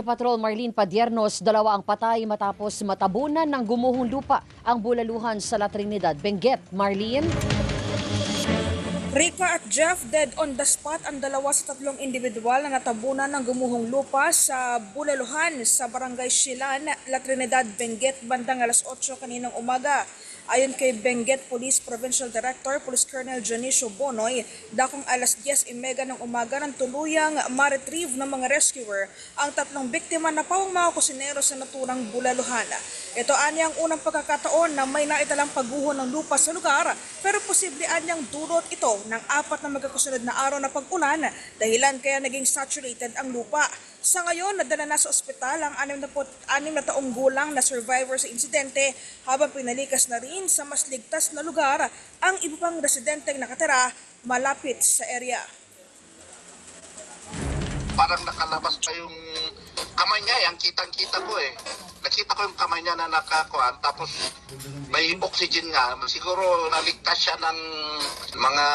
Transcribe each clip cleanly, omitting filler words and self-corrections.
Patrol Marlene Padiernos, 2 ang patay matapos matabunan ng gumuhong lupa ang bulaluhan sa La Trinidad, Benguet. Marlene? Rica at Jeff dead on the spot ang 2 sa 3 individual na natabunan ng gumuhong lupa sa bulaluhan sa Barangay Silan, La Trinidad, Benguet bandang alas 8 kaninang umaga. Ayon kay Benguet Police Provincial Director Police Colonel Janicio Bonoy, dakong alas 10:30 ng umaga nang tuluyang ma-retrieve ng mga rescuer ang 3 biktima na pawang mga kusinero sa naturang bulaluhan. Ito anyang unang pagkakataon na may naitalang pagguho ng lupa sa lugar, pero posible anyang dulot ito ng 4 na magkakasunod na araw na pag-ulan, dahilan kaya naging saturated ang lupa. Sa ngayon, nadala na sa ospital ang 66 na taong gulang na survivor sa insidente, habang pinalikas na rin sa mas ligtas na lugar ang iba pang residenteng nakatira malapit sa area. Parang nakalabas pa yung kamay niya, yung kitang-kita ko eh. Nakita ko yung kamay niya na nakakuan, tapos may oxygen nga. Siguro naligtas siya ng mga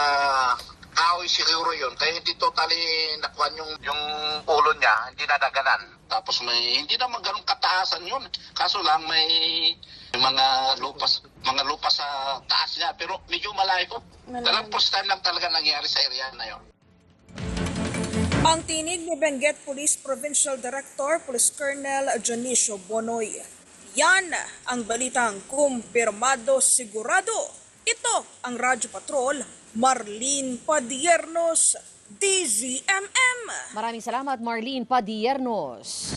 kahoy siguro yun. Kaya hindi totally nakuan yung ulo niya, hindi nadaganan. Tapos hindi naman ganun kataasan yun. Kaso lang may mga lupa sa taas niya, pero medyo malayo. Talagang first time lang talaga nangyari sa area na yun. Ang tinig ni Benguet Police Provincial Director Police Colonel Janicio Bonoy. Yan ang balitang kumpirmado sigurado. Ito ang Radyo Patrol, Marlene Padiernos, DZMM. Maraming salamat Marlene Padiernos.